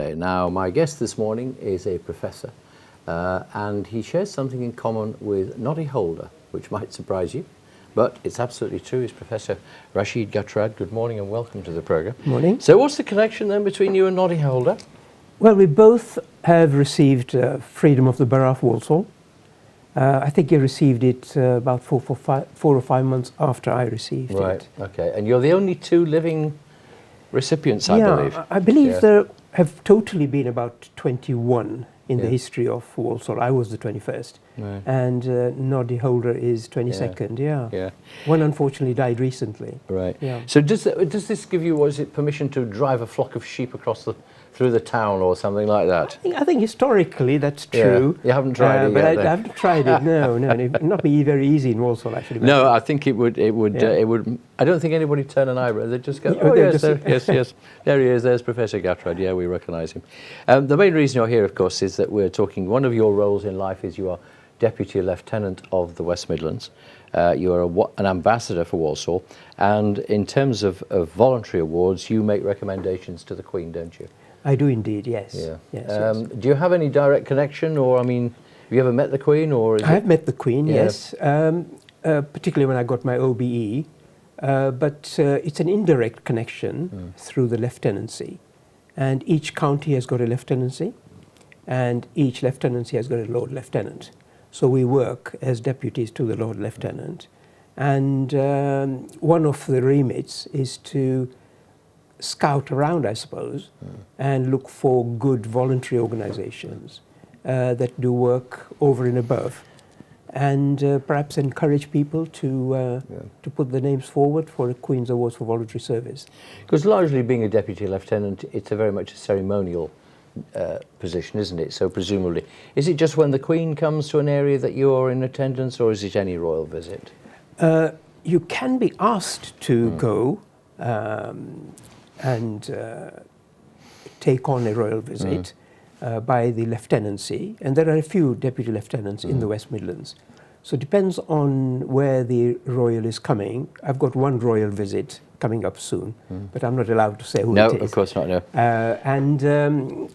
Okay, now my guest this morning is a professor, and he shares something in common with Noddy Holder, which might surprise you, but it's absolutely true. He's Professor Rashid Gatrad. Good morning and welcome to the programme. Morning. So what's the connection then between you and Noddy Holder? Well, we both have received Freedom of the Borough of Walsall. I think you received it about 4 or 5 months after I received it. Right, okay. And you're the only two living recipients, I believe. I believe there have totally been about 21 in the history of Walsall. I was the 21st. Right. And Noddy Holder is 22nd, yeah. One unfortunately died recently. Right. Yeah. So does this give you, was it permission to drive a flock of sheep through the town or something like that? I think historically that's true. You haven't tried it but yet, I haven't tried it, no. It would not be very easy in Walsall, actually. No, I think it would. I don't think anybody turn an eyebrow. They'd just go, oh yes, yes, there he is, there's Professor Gatrad, yeah, we recognise him. The main reason you're here, of course, is that we're talking, one of your roles in life is you are Deputy Lieutenant of the West Midlands. You are an ambassador for Walsall, and in terms of voluntary awards, you make recommendations to the Queen, don't you? I do indeed, yes. Yeah. Yes. Do you have any direct connection, or, I mean, have you ever met the Queen? Or I have met the Queen, yes, particularly when I got my OBE, but it's an indirect connection through the lieutenancy. And each county has got a lieutenancy, and each lieutenancy has got a Lord Lieutenant. So we work as deputies to the Lord Lieutenant. And one of the remits is to scout around, I suppose, and look for good voluntary organizations that do work over and above, and perhaps encourage people to put their names forward for a Queen's Awards for Voluntary Service. Because largely being a Deputy Lieutenant, it's a very much a ceremonial position, isn't it? So presumably, is it just when the Queen comes to an area that you are in attendance, or is it any royal visit? You can be asked to go and take on a royal visit by the lieutenancy, and there are a few deputy lieutenants in the West Midlands. So it depends on where the royal is coming. I've got one royal visit coming up soon, but I'm not allowed to say who it is. No, of course not, no. And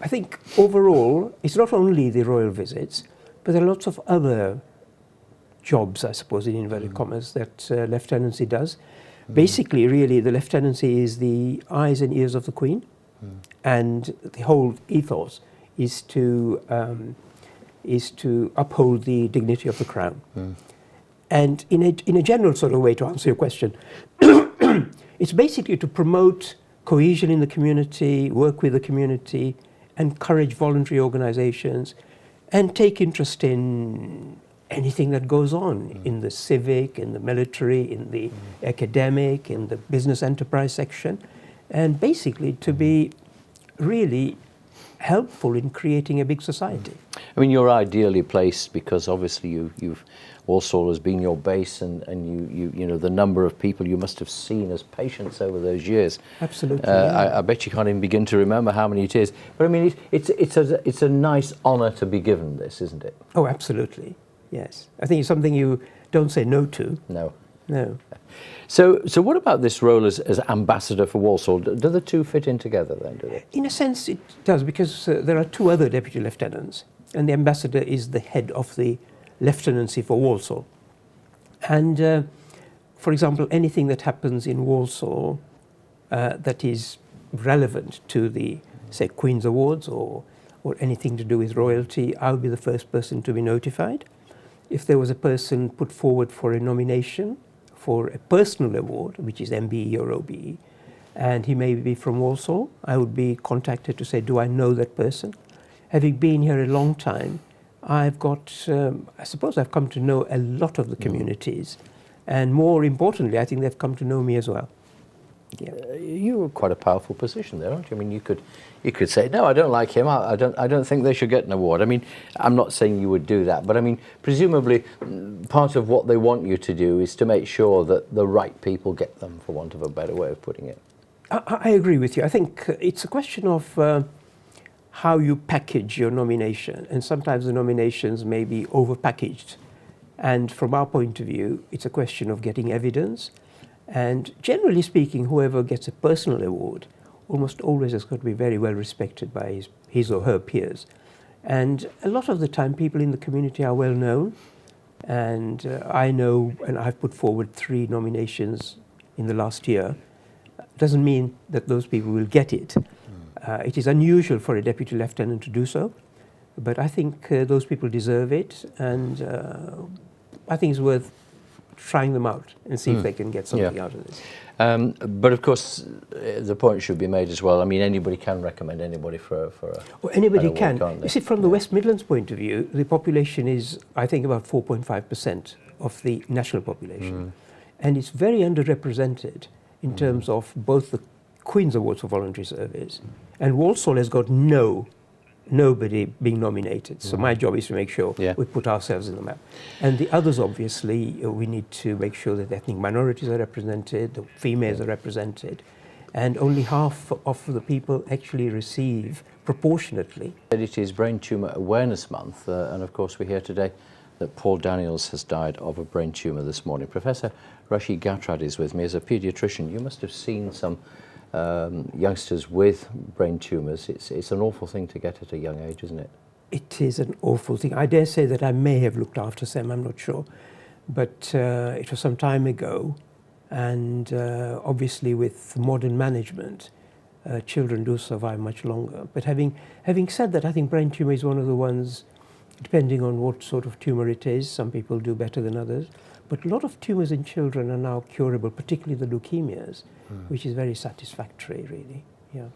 I think overall, it's not only the royal visits, but there are lots of other jobs, I suppose, in inverted commas, that lieutenancy does. Basically, really, the lieutenancy is the eyes and ears of the Queen, and the whole ethos is to uphold the dignity of the Crown. And in a general sort of way, to answer your question, it's basically to promote cohesion in the community, work with the community, encourage voluntary organizations, and take interest in anything that goes on in the civic, in the military, in the academic, in the business enterprise section, and basically to be really helpful in creating a big society. I mean, you're ideally placed because obviously you've Walsall has been your base, and you know the number of people you must have seen as patients over those years. Absolutely. I bet you can't even begin to remember how many it is. But I mean, it's a nice honour to be given this, isn't it? Oh, absolutely. Yes. I think it's something you don't say no to. No. No. So what about this role as ambassador for Walsall? Do the two fit in together then, do they? In a sense, it does, because there are two other deputy lieutenants, and the ambassador is the head of the lieutenancy for Walsall. And, for example, anything that happens in Walsall that is relevant to the, say, Queen's Awards or anything to do with royalty, I'll be the first person to be notified. If there was a person put forward for a nomination for a personal award, which is MBE or OBE, and he may be from Walsall, I would be contacted to say, do I know that person? Having been here a long time, I've got, I suppose I've come to know a lot of the communities, and more importantly, I think they've come to know me as well. Yeah. You're quite a powerful position there, aren't you? I mean, you could say, no, I don't like him. I don't think they should get an award. I mean, I'm not saying you would do that, but I mean, presumably, part of what they want you to do is to make sure that the right people get them, for want of a better way of putting it. I agree with you. I think it's a question of how you package your nomination, and sometimes the nominations may be over-packaged. And from our point of view, it's a question of getting evidence. And generally speaking, whoever gets a personal award almost always has got to be very well respected by his or her peers. And a lot of the time people in the community are well known, and I know, and I've put forward 3 nominations in the last year. Doesn't mean that those people will get it. It is unusual for a deputy lieutenant to do so, but I think those people deserve it, and I think it's worth trying them out and see if they can get something out of this. But of course, the point should be made as well. I mean, anybody can recommend anybody for a well, anybody can. Can't they? You see, from the West Midlands point of view, the population is, I think, about 4.5% of the national population. And it's very underrepresented in terms of both the Queen's Awards for Voluntary Service, and Walsall has got nobody being nominated. So my job is to make sure we put ourselves in the map. And the others, obviously, we need to make sure that ethnic minorities are represented, the females are represented, and only half of the people actually receive proportionately. It is Brain Tumour Awareness Month, and of course we hear today that Paul Daniels has died of a brain tumour this morning. Professor Rashid Gatrad is with me. As a paediatrician, you must have seen some youngsters with brain tumours. It's an awful thing to get at a young age, isn't it? It is an awful thing. I dare say that I may have looked after some, I'm not sure. But it was some time ago, and obviously with modern management, children do survive much longer. But having said that, I think brain tumour is one of the ones, depending on what sort of tumour it is, some people do better than others. But a lot of tumours in children are now curable, particularly the leukemias, which is very satisfactory, really. Yeah.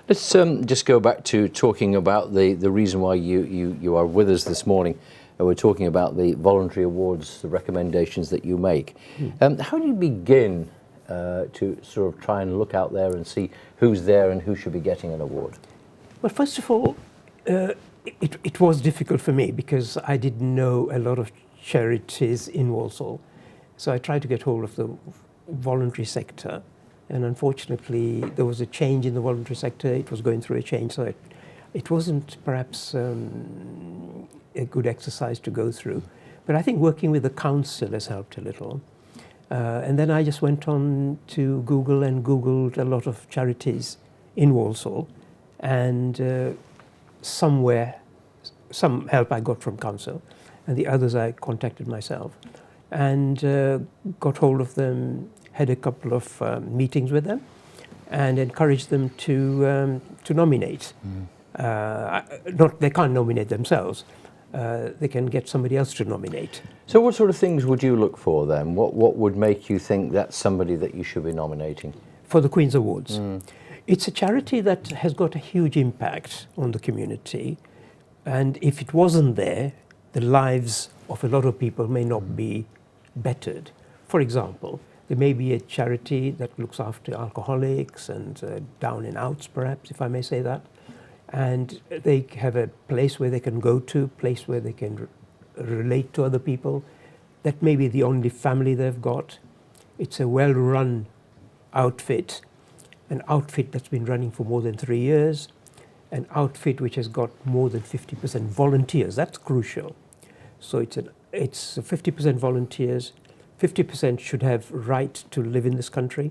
Let's just go back to talking about the reason why you are with us this morning. We're talking about the voluntary awards, the recommendations that you make. How do you begin to sort of try and look out there and see who's there and who should be getting an award? Well, first of all, it was difficult for me because I didn't know a lot of charities in Walsall. So I tried to get hold of the voluntary sector, and unfortunately there was a change in the voluntary sector. It was going through a change, so it wasn't perhaps a good exercise to go through. But I think working with the council has helped a little. And then I just went on to Google and Googled a lot of charities in Walsall, and some help I got from council, and the others I contacted myself, and got hold of them, had a couple of meetings with them, and encouraged them to nominate. They can't nominate themselves. They can get somebody else to nominate. So what sort of things would you look for then? What would make you think that's somebody that you should be nominating? For the Queen's Awards. It's a charity that has got a huge impact on the community, and if it wasn't there, the lives of a lot of people may not be bettered. For example, there may be a charity that looks after alcoholics and down and outs, perhaps, if I may say that, and they have a place where they can go to, place where they can relate to other people. That may be the only family they've got. It's a well-run outfit, an outfit that's been running for more than 3 years, an outfit which has got more than 50% volunteers. That's crucial. So it's 50% volunteers, 50% should have right to live in this country,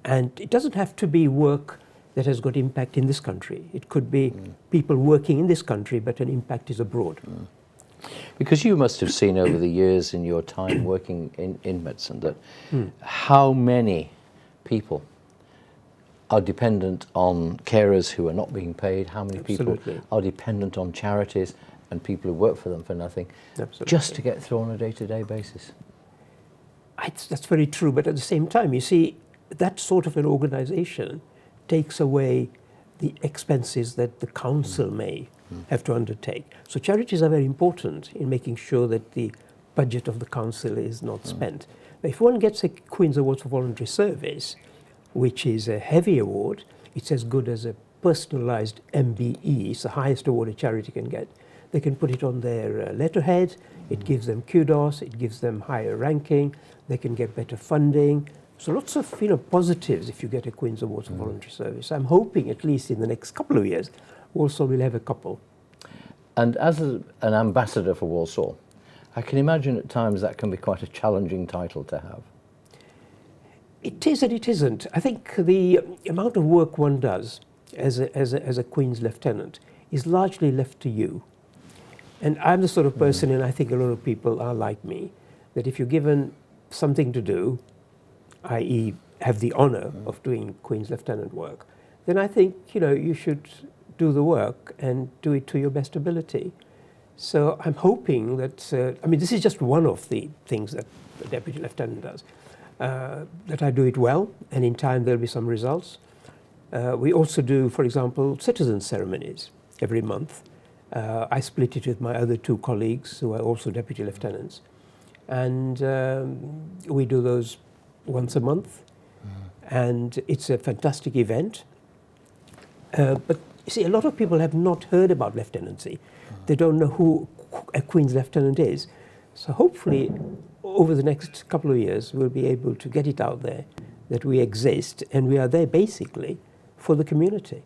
and it doesn't have to be work that has got impact in this country. It could be people working in this country, but an impact is abroad. Because you must have seen over the years in your time working in medicine that how many people are dependent on carers who are not being paid, how many people are dependent on charities and people who work for them for nothing, just to get through on a day-to-day basis. That's very true, but at the same time, you see, that sort of an organisation takes away the expenses that the council may have to undertake. So charities are very important in making sure that the budget of the council is not spent. But if one gets a Queen's Award for Voluntary Service, which is a heavy award, it's as good as a personalised MBE, it's the highest award a charity can get. They can put it on their letterhead, it gives them kudos, it gives them higher ranking, they can get better funding. So lots of positives if you get a Queen's Award for Voluntary Service. I'm hoping at least in the next couple of years, Walsall will have a couple. And as an ambassador for Walsall, I can imagine at times that can be quite a challenging title to have. It is and it isn't. I think the amount of work one does as a Queen's Lieutenant is largely left to you. And I'm the sort of person, and I think a lot of people are like me, that if you're given something to do, i.e. have the honour of doing Queen's Lieutenant work, then I think, you should do the work and do it to your best ability. So I'm hoping that, this is just one of the things that the Deputy Lieutenant does, that I do it well, and in time there'll be some results. We also do, for example, citizen ceremonies every month. I split it with my other 2 colleagues who are also Deputy Lieutenants. And we do those once a month. And it's a fantastic event. But you see, a lot of people have not heard about lieutenancy. They don't know who a Queen's Lieutenant is. So hopefully, over the next couple of years, we'll be able to get it out there that we exist, and we are there basically for the community.